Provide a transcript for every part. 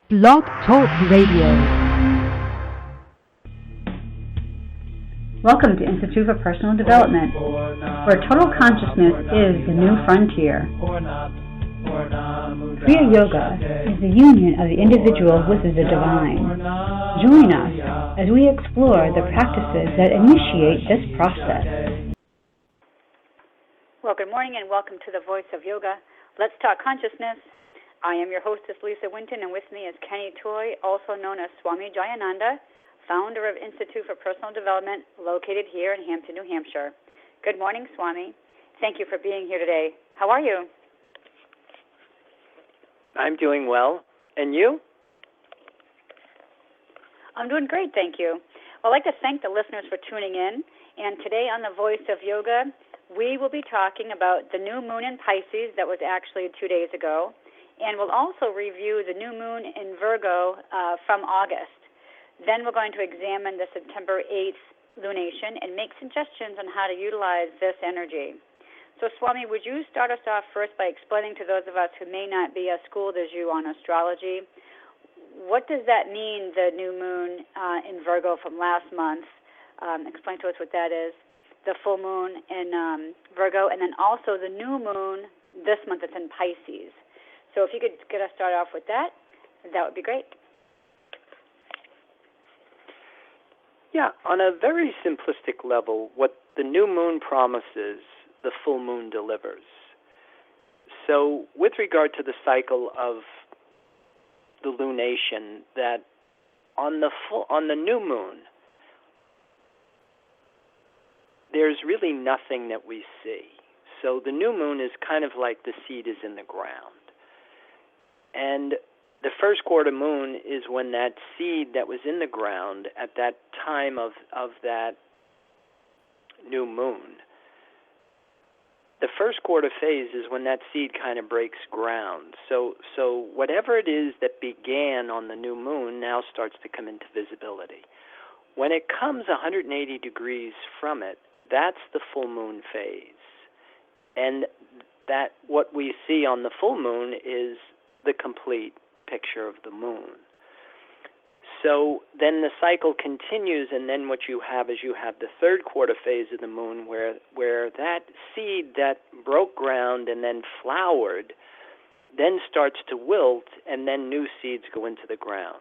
Blog Talk Radio. Welcome to Institute for Personal Development, where total consciousness is the new frontier. Kriya Yoga is the union of the individual with the divine. Join us as we explore the practices that initiate this process. Well, good morning and welcome to the Voice of Yoga. Let's talk consciousness. I am your hostess, Lisa Winton, and with me is Kenny Toy, also known as Swami Jayananda, founder of Institute for Personal Development, located here in Hampton, New Hampshire. Good morning, Swami. Thank you for being here today. How are you? I'm doing well. And you? I'm doing great, thank you. Well, I'd like to thank the listeners for tuning in. And today on the Voice of Yoga, we will be talking about the new moon in Pisces that was actually 2 days ago. And we'll also review the new moon in Virgo from August. Then we're going to examine the September 8th lunation and make suggestions on how to utilize this energy. So, Swami, would you start us off first by explaining to those of us who may not be as schooled as you on astrology, what does that mean, the new moon in Virgo from last month? Explain to us what that is, the full moon in Virgo, and then also the new moon this month that's in Pisces. So if you could get us started off with that, that would be great. Yeah, on a very simplistic level, what the new moon promises, the full moon delivers. So with regard to the cycle of the lunation, that on the new moon, there's really nothing that we see. So the new moon is kind of like the seed is in the ground. And the first quarter moon is when that seed that was in the ground at that time of that new moon, the first quarter phase is when that seed kind of breaks ground. So whatever it is that began on the new moon now starts to come into visibility. When it comes 180 degrees from it, that's the full moon phase. And that what we see on the full moon is the complete picture of the moon. So then the cycle continues, and then what you have is you have the third quarter phase of the moon where that seed that broke ground and then flowered then starts to wilt, and then new seeds go into the ground.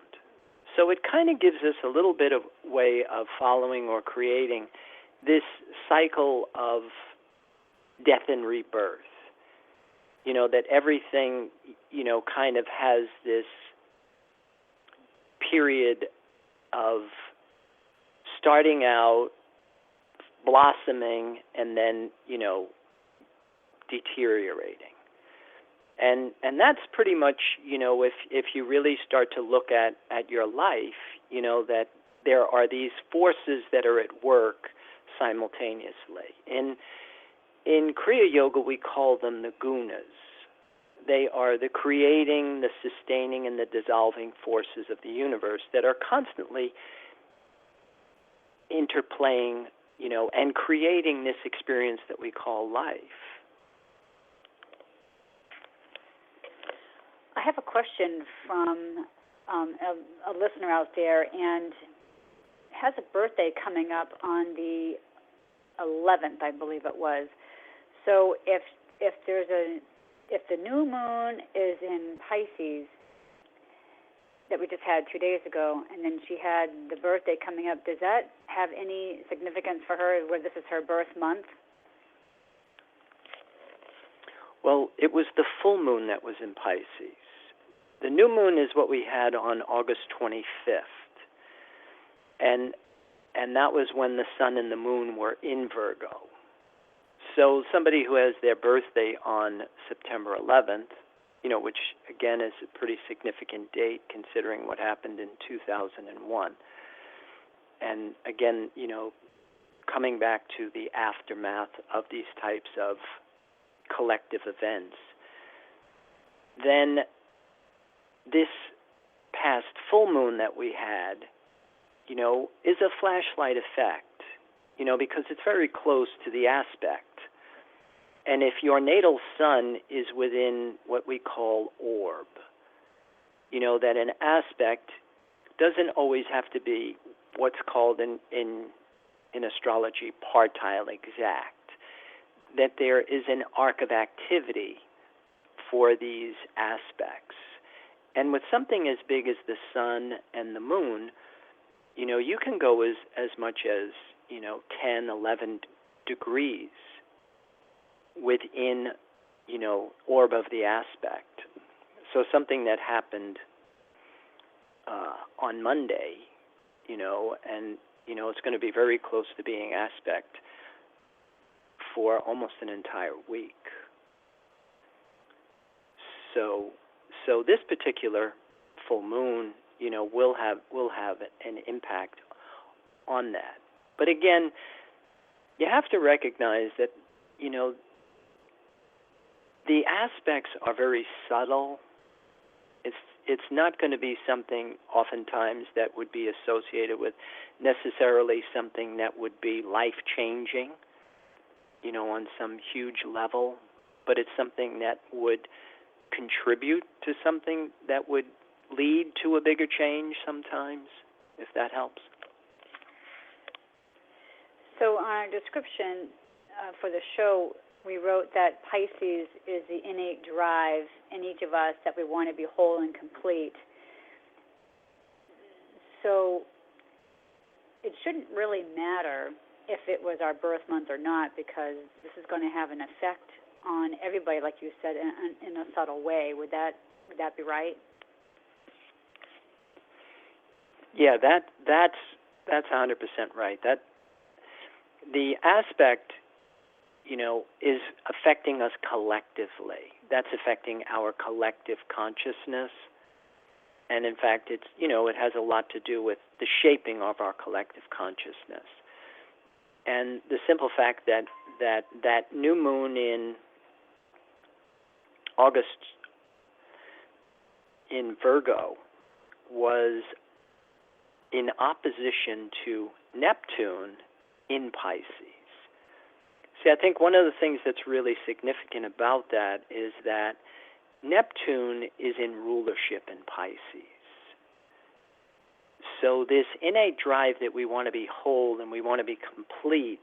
So it kind of gives us a little bit of way of following or creating this cycle of death and rebirth. You know, that everything, you know, kind of has this period of starting out, blossoming, and then, you know, deteriorating. And that's pretty much, you know, if you really start to look at your life, you know, that there are these forces that are at work simultaneously. In Kriya Yoga, we call them the gunas. They are the creating, the sustaining, and the dissolving forces of the universe that are constantly interplaying, you know, and creating this experience that we call life. I have a question from a listener out there, and has a birthday coming up on the 11th, I believe it was. So if the new moon is in Pisces that we just had 2 days ago, and then she had the birthday coming up, does that have any significance for her where this is her birth month? Well, it was the full moon that was in Pisces. The new moon is what we had on August 25th. And that was when the sun and the moon were in Virgo. So somebody who has their birthday on September 11th, you know, which again is a pretty significant date considering what happened in 2001. And again, you know, coming back to the aftermath of these types of collective events, then this past full moon that we had, you know, is a flashlight effect, you know, because it's very close to the aspect. And if your natal sun is within what we call orb, that an aspect doesn't always have to be what's called in astrology partile exact, that there is an arc of activity for these aspects. And with something as big as the sun and the moon, you can go as much as, 10, 11 degrees within, orb of the aspect. So something that happened on Monday, and, it's going to be very close to being aspect for almost an entire week. So this particular full moon, will have an impact on that. But again, you have to recognize that, the aspects are very subtle. It's not going to be something oftentimes that would be associated with necessarily something that would be life-changing, on some huge level, but it's something that would contribute to something that would lead to a bigger change sometimes, if that helps. So on our description for the show, we wrote that Pisces is the innate drive in each of us that we want to be whole and complete. So it shouldn't really matter if it was our birth month or not, because this is going to have an effect on everybody, like you said, in a subtle way. Would that be right? Yeah, that's 100% right. That the aspect, is affecting us collectively. That's affecting our collective consciousness, and in fact, it's it has a lot to do with the shaping of our collective consciousness. And the simple fact that new moon in August in Virgo was in opposition to Neptune in Pisces. See, I think one of the things that's really significant about that is that Neptune is in rulership in Pisces. So this innate drive that we want to be whole and we want to be complete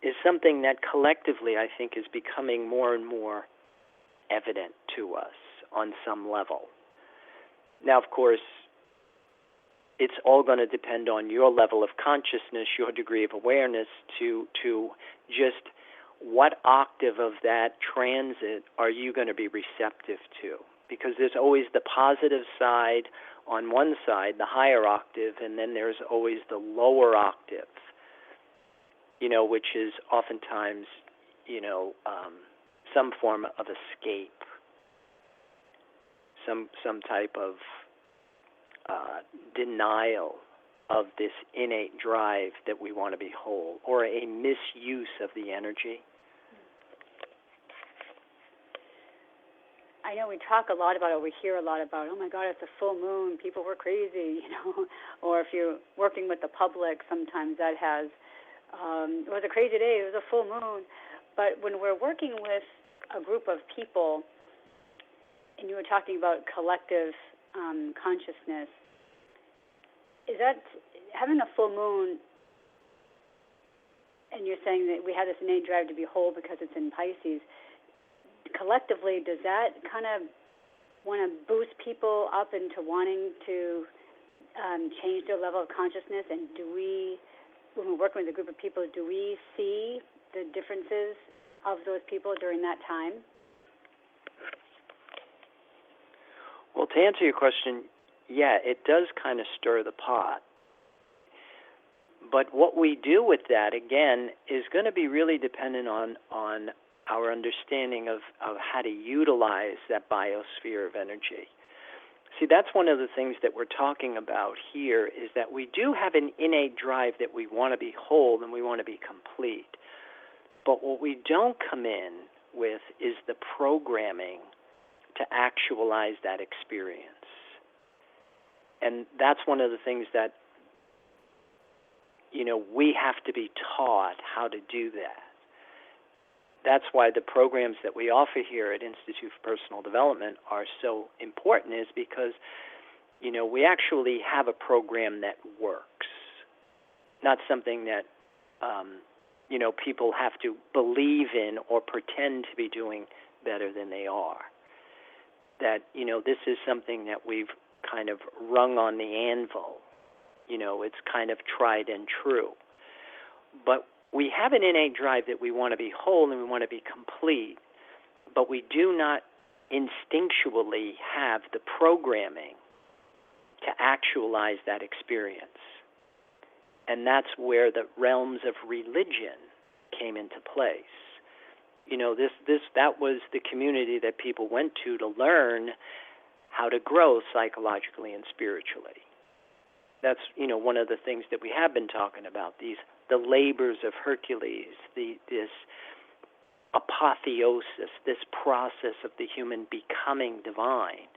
is something that collectively I think is becoming more and more evident to us on some level. Now, of course, it's all going to depend on your level of consciousness, your degree of awareness to just what octave of that transit are you going to be receptive to? Because there's always the positive side on one side, the higher octave, and then there's always the lower octave, which is oftentimes, some form of escape, some type of denial of this innate drive that we want to be whole, or a misuse of the energy. I know we talk a lot about it, we hear a lot about, oh my God, it's a full moon, people were crazy, or if you're working with the public, sometimes that has, it was a crazy day, it was a full moon. But when we're working with a group of people, and you were talking about collective consciousness, is that having a full moon, and you're saying that we have this innate drive to be whole because it's in Pisces, collectively, does that kind of want to boost people up into wanting to change their level of consciousness? And do we, when we're working with a group of people, do we see the differences of those people during that time? Well, to answer your question, yeah, it does kind of stir the pot. But what we do with that, again, is going to be really dependent on our understanding of how to utilize that biosphere of energy. See, that's one of the things that we're talking about here, is that we do have an innate drive that we want to be whole and we want to be complete. But what we don't come in with is the programming to actualize that experience. And that's one of the things that, we have to be taught how to do that. That's why the programs that we offer here at Institute for Personal Development are so important, is because We actually have a program that works, not something that, people have to believe in or pretend to be doing better than they are. That, this is something that we've kind of rung on the anvil. It's kind of tried and true. But we have an innate drive that we want to be whole and we want to be complete, but we do not instinctually have the programming to actualize that experience. And that's where the realms of religion came into place. That was the community that people went to learn how to grow psychologically and spiritually. That's, one of the things that we have been talking about, the labors of Hercules, this apotheosis, this process of the human becoming divine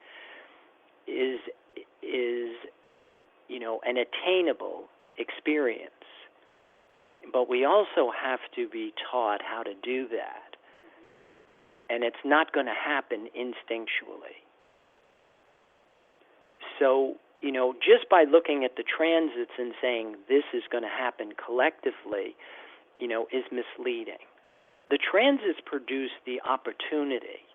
is an attainable experience. But we also have to be taught how to do that. And it's not going to happen instinctually. So, just by looking at the transits and saying this is going to happen collectively, is misleading. The transits produce the opportunity,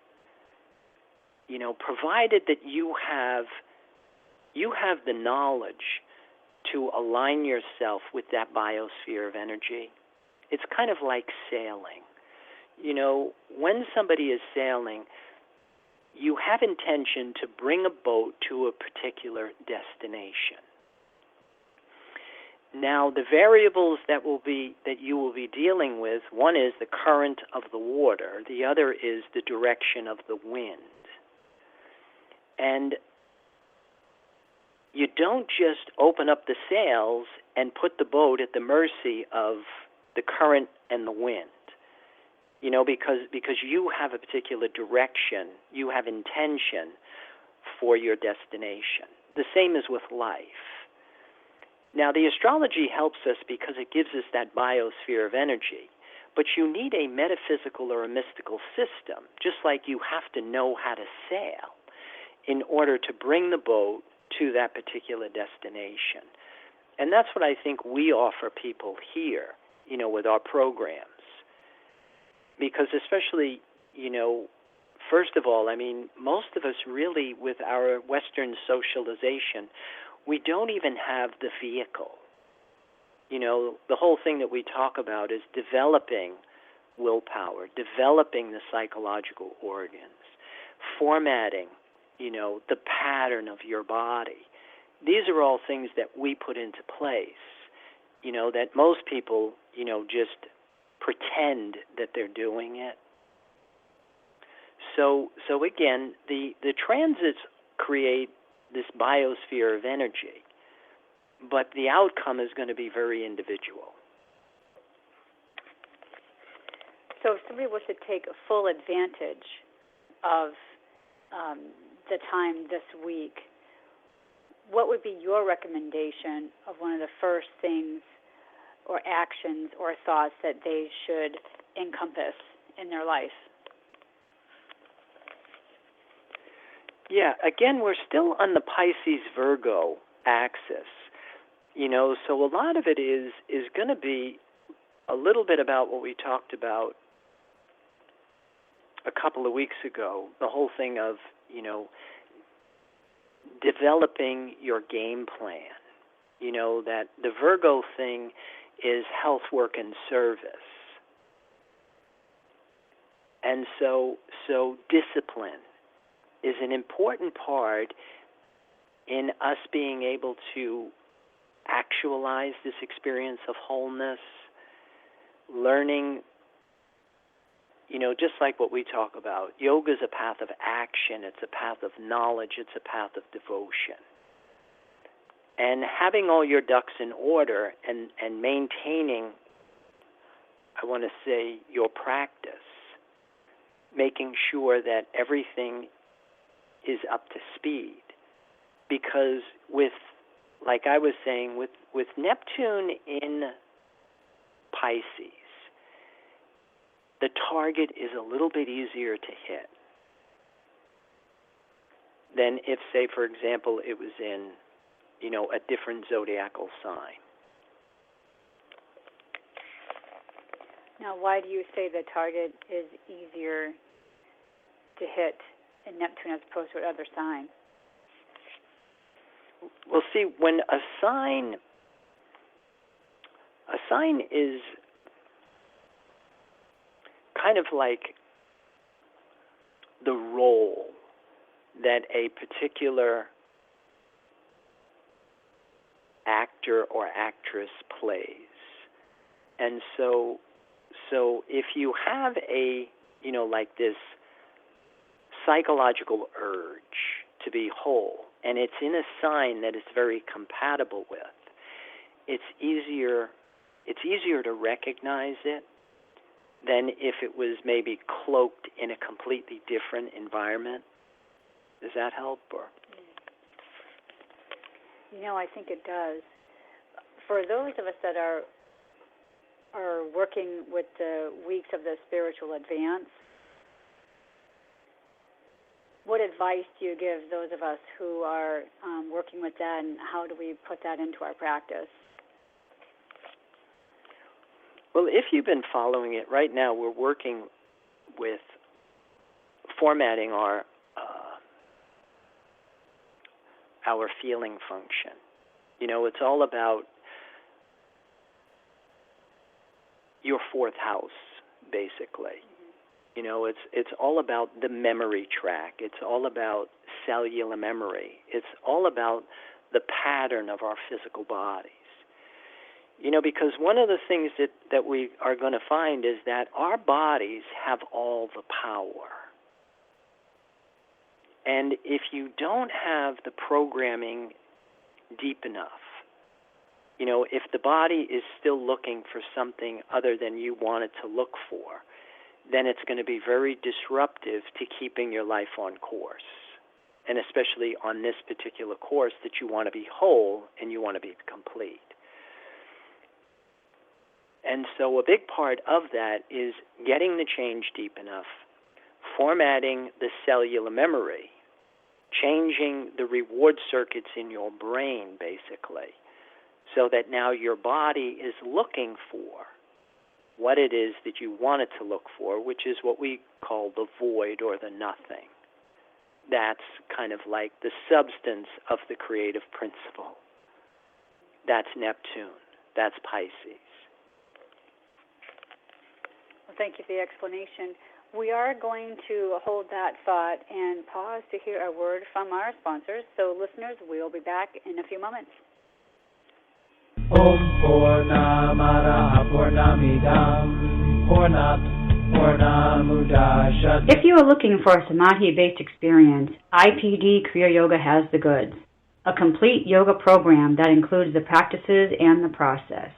provided that you have the knowledge to align yourself with that biosphere of energy. It's kind of like sailing. When somebody is sailing, you have intention to bring a boat to a particular destination. Now, the variables that you will be dealing with, one is the current of the water, the other is the direction of the wind. And you don't just open up the sails and put the boat at the mercy of the current and the wind. Because you have a particular direction, you have intention for your destination. The same is with life. Now, the astrology helps us because it gives us that biosphere of energy, but you need a metaphysical or a mystical system, just like you have to know how to sail in order to bring the boat to that particular destination. And that's what I think we offer people here, with our programs. Because especially, first of all, most of us really, with our Western socialization, we don't even have the vehicle. The whole thing that we talk about is developing willpower, developing the psychological organs, formatting, the pattern of your body. These are all things that we put into place, that most people, just pretend that they're doing it. So again, the transits create this biosphere of energy, but the outcome is going to be very individual. So if somebody was to take full advantage of the time this week, what would be your recommendation of one of the first things or actions or thoughts that they should encompass in their life? Yeah, again, we're still on the Pisces-Virgo axis, so a lot of it is going to be a little bit about what we talked about a couple of weeks ago, the whole thing of, developing your game plan, that the Virgo thing is health, work, and service. And so discipline is an important part in us being able to actualize this experience of wholeness, learning, just like what we talk about. Yoga is a path of action, it's a path of knowledge, it's a path of devotion. And having all your ducks in order and maintaining, I want to say, your practice, making sure that everything is up to speed. Because like I was saying, with Neptune in Pisces, the target is a little bit easier to hit. than if, say, for example, it was in, a different zodiacal sign. Now, why do you say the target is easier to hit in Neptune as opposed to another sign? Well, see, when a sign is kind of like the role that a particular actor or actress plays. And so if you have a, like this psychological urge to be whole, and it's in a sign that it's very compatible with, it's easier to recognize it than if it was maybe cloaked in a completely different environment. Does that help? Or? I think it does. For those of us that are working with the weeks of the Spiritual Advance, what advice do you give those of us who are working with that, and how do we put that into our practice? Well, if you've been following it, right now we're working with formatting our feeling function. It's all about your fourth house, basically. It's all about the memory track. It's all about cellular memory. It's all about the pattern of our physical bodies. Because one of the things that we are going to find is that our bodies have all the power. And if you don't have the programming deep enough, if the body is still looking for something other than you want it to look for, then it's going to be very disruptive to keeping your life on course, and especially on this particular course that you want to be whole and you want to be complete. And so a big part of that is getting the change deep enough, formatting the cellular memory, changing the reward circuits in your brain, basically, so that now your body is looking for what it is that you want it to look for, which is what we call the void or the nothing. That's kind of like the substance of the creative principle. That's Neptune. That's Pisces. Well, thank you for the explanation. We are going to hold that thought and pause to hear a word from our sponsors. So, listeners, we'll be back in a few moments. Om Purnamada Purnamidam Purnat Purnamudachyate. If you are looking for a Samadhi-based experience, IPD Kriya Yoga has the goods. A complete yoga program that includes the practices and the process.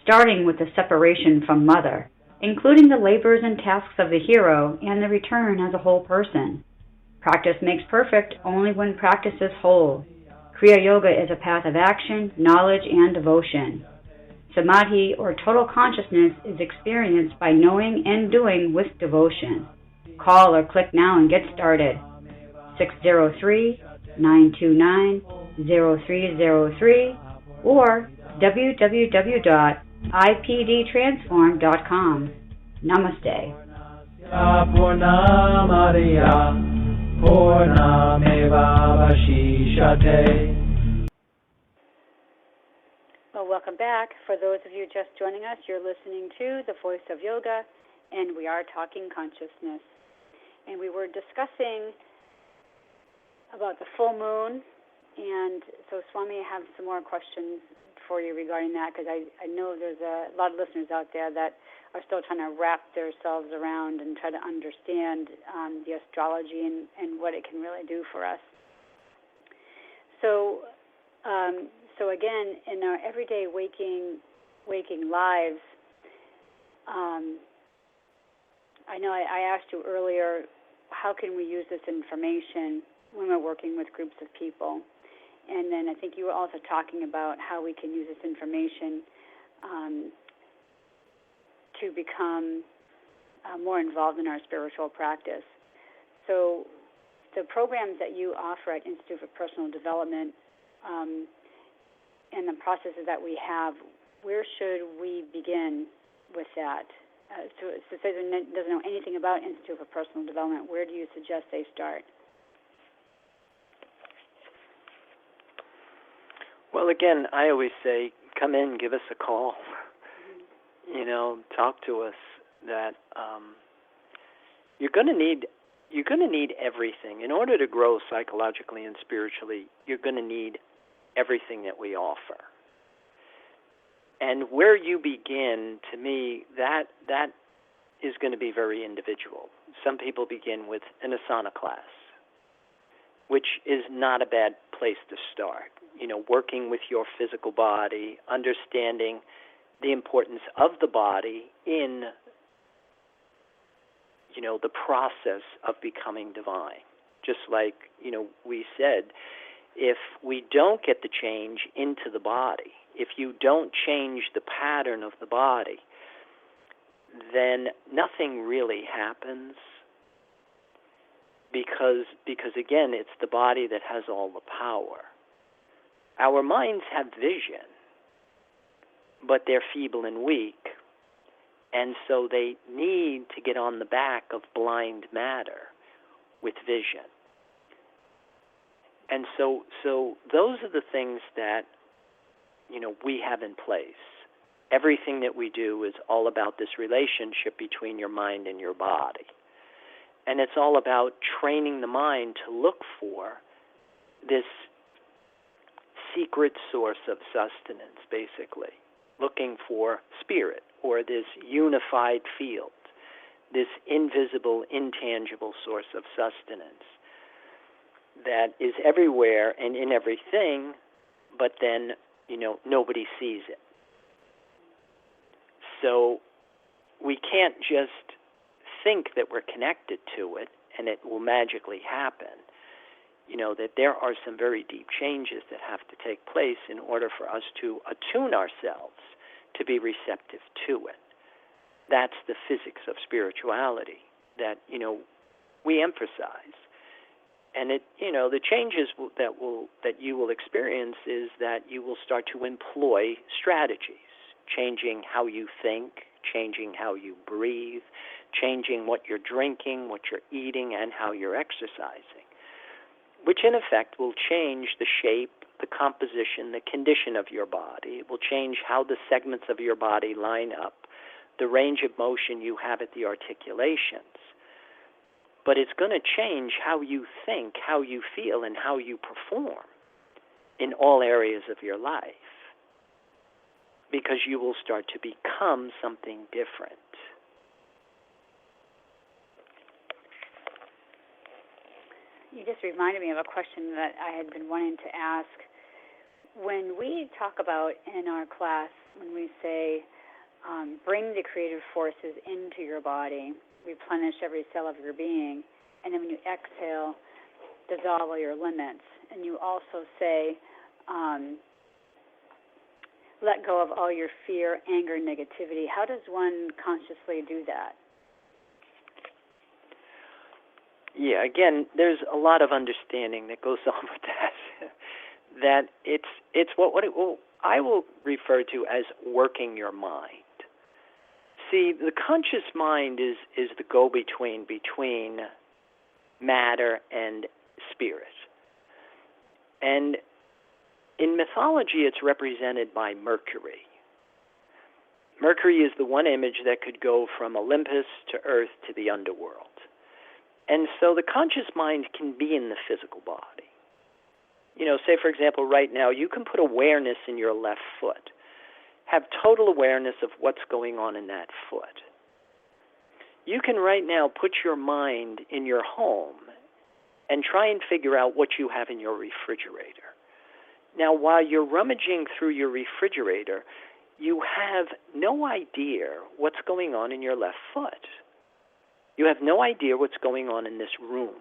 Starting with the separation from mother, including the labors and tasks of the hero and the return as a whole person. Practice makes perfect only when practice is whole. Kriya Yoga is a path of action, knowledge, and devotion. Samadhi, or total consciousness, is experienced by knowing and doing with devotion. Call or click now and get started. 603-929-0303 or www.ipdtransform.com. Namaste. Well, welcome back. For those of you just joining us, you're listening to The Voice of Yoga, and we are talking consciousness. And we were discussing about the full moon, and so Swami, I have some more questions for you regarding that, because I know there's a lot of listeners out there that are still trying to wrap themselves around and try to understand the astrology and what it can really do for us. So again, in our everyday waking lives, I know I asked you earlier, how can we use this information when we're working with groups of people? And then I think you were also talking about how we can use this information to become more involved in our spiritual practice. So the programs that you offer at Institute for Personal Development and the processes that we have, where should we begin with that? So if someone doesn't know anything about Institute for Personal Development, where do you suggest they start? Well, again, I always say, come in, give us a call. Talk to us. That you're going to need everything in order to grow psychologically and spiritually. You're going to need everything that we offer. And where you begin, to me, that is going to be very individual. Some people begin with an asana class, which is not a bad place to start. Working with your physical body, understanding the importance of the body in, the process of becoming divine. Just like, we said, if we don't get the change into the body, if you don't change the pattern of the body, then nothing really happens because again, it's the body that has all the power. Our minds have vision, but they're feeble and weak, and so they need to get on the back of blind matter with vision. And so those are the things that, we have in place. Everything that we do is all about this relationship between your mind and your body. And it's all about training the mind to look for this secret source of sustenance, basically. Looking for spirit, or this unified field, this invisible, intangible source of sustenance that is everywhere and in everything, but then, nobody sees it. So we can't just think that we're connected to it and it will magically happen. That there are some very deep changes that have to take place in order for us to attune ourselves to be receptive to it. That's the physics of spirituality that, we emphasize. And the changes that you will experience is that you will start to employ strategies, changing how you think, changing how you breathe, changing what you're drinking, what you're eating, and how you're exercising, which in effect will change the shape, the composition, the condition of your body. It will change how the segments of your body line up, the range of motion you have at the articulations. But it's going to change how you think, how you feel, and how you perform in all areas of your life, because you will start to become something different. You just reminded me of a question that I had been wanting to ask. When we talk about in our class, when we say, bring the creative forces into your body, replenish every cell of your being, and then when you exhale, dissolve all your limits. And you also say, let go of all your fear, anger, negativity. How does one consciously do that? Yeah, again, there's a lot of understanding that goes on with that. That it's what I will refer to as working your mind. See, the conscious mind is the go-between between matter and spirit. And in mythology, it's represented by Mercury. Mercury is the one image that could go from Olympus to Earth to the underworld. And so the conscious mind can be in the physical body. Say, for example, right now, you can put awareness in your left foot. Have total awareness of what's going on in that foot. You can right now put your mind in your home and try and figure out what you have in your refrigerator. Now, while you're rummaging through your refrigerator, you have no idea what's going on in your left foot. You have no idea what's going on in this room.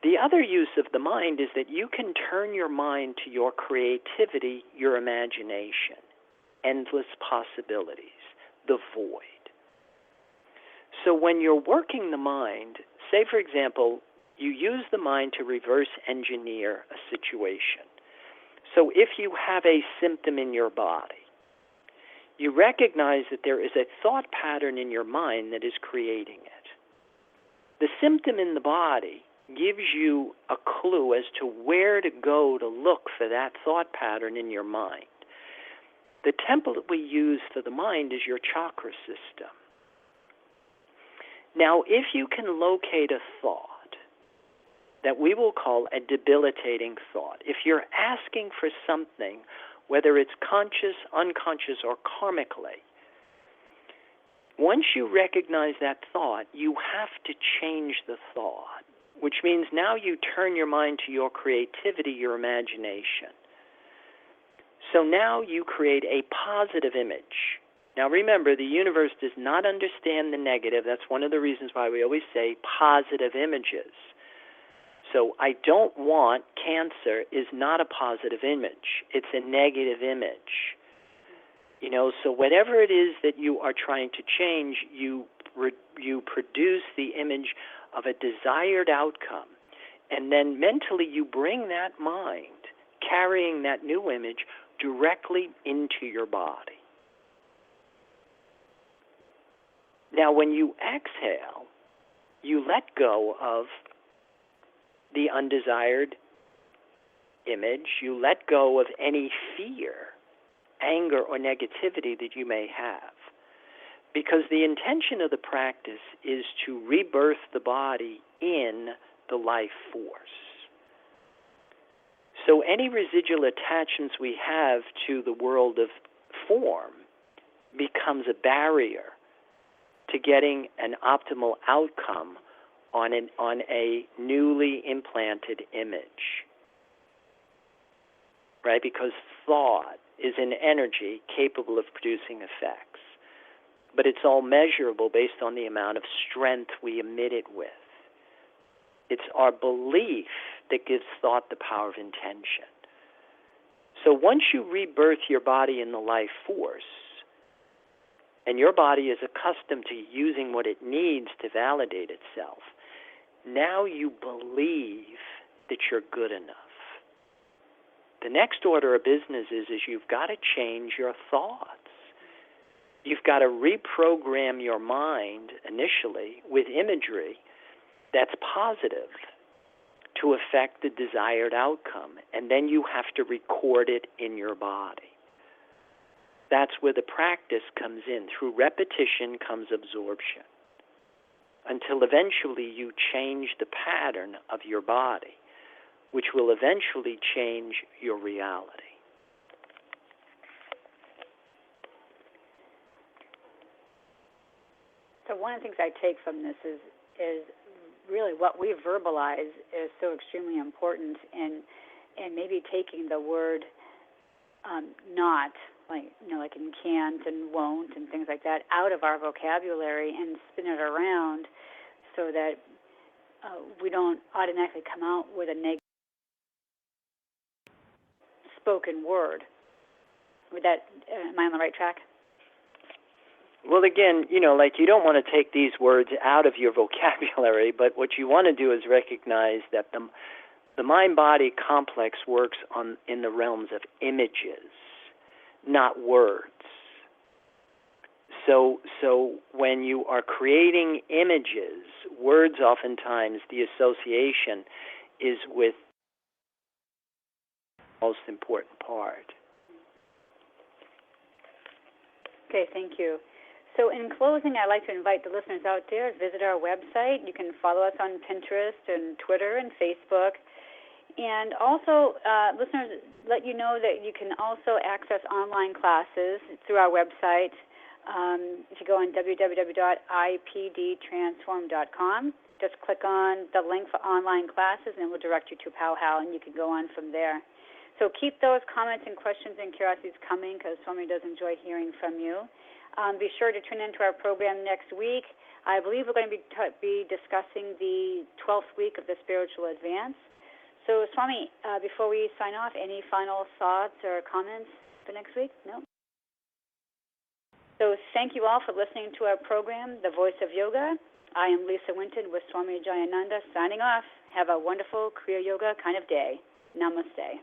The other use of the mind is that you can turn your mind to your creativity, your imagination, endless possibilities, the void. So when you're working the mind, say, for example, you use the mind to reverse engineer a situation. So if you have a symptom in your body, you recognize that there is a thought pattern in your mind that is creating it. The symptom in the body gives you a clue as to where to go to look for that thought pattern in your mind. The template we use for the mind is your chakra system. Now, if you can locate a thought that we will call a debilitating thought, if you're asking for something, whether it's conscious, unconscious, or karmically, once you recognize that thought, you have to change the thought, which means now you turn your mind to your creativity, your imagination. So now you create a positive image. Now remember, the universe does not understand the negative. That's one of the reasons why we always say positive images. So I don't want cancer is not a positive image. It's a negative image. You know, so whatever it is that you are trying to change, you produce the image of a desired outcome. And then mentally you bring that mind, carrying that new image, directly into your body. Now, when you exhale, you let go of the undesired image. You let go of any fear, anger, or negativity that you may have. Because the intention of the practice is to rebirth the body in the life force. So any residual attachments we have to the world of form becomes a barrier to getting an optimal outcome on a newly implanted image. Right? Because thought is an energy capable of producing effects. But it's all measurable based on the amount of strength we emit it with. It's our belief that gives thought the power of intention. So once you rebirth your body in the life force, and your body is accustomed to using what it needs to validate itself, now you believe that you're good enough. The next order of business is you've got to change your thoughts. You've got to reprogram your mind initially with imagery that's positive to affect the desired outcome, and then you have to record it in your body. That's where the practice comes in. Through repetition comes absorption, until eventually you change the pattern of your body, which will eventually change your reality. So one of the things I take from this is really what we verbalize is so extremely important, and maybe taking the word not, like in can't and won't and things like that, out of our vocabulary and spin it around so that we don't automatically come out with a negative spoken word. With that, am I on the right track? Well, again, you don't want to take these words out of your vocabulary, but what you want to do is recognize that the mind-body complex works in the realms of images, not words. So when you are creating images, words oftentimes, the association is with the most important part. Okay, thank you. So in closing, I'd like to invite the listeners out there to visit our website. You can follow us on Pinterest and Twitter and Facebook. And also, listeners, let you know that you can also access online classes through our website. If you go on www.ipdtransform.com, just click on the link for online classes, and it will direct you to Powwow, and you can go on from there. So keep those comments and questions and curiosities coming, because Swami does enjoy hearing from you. Be sure to tune into our program next week. I believe we're going to be discussing the 12th week of the Spiritual Advance. So, Swami, before we sign off, any final thoughts or comments for next week? No? So thank you all for listening to our program, The Voice of Yoga. I am Lisa Winton with Swami Jayananda signing off. Have a wonderful Kriya Yoga kind of day. Namaste.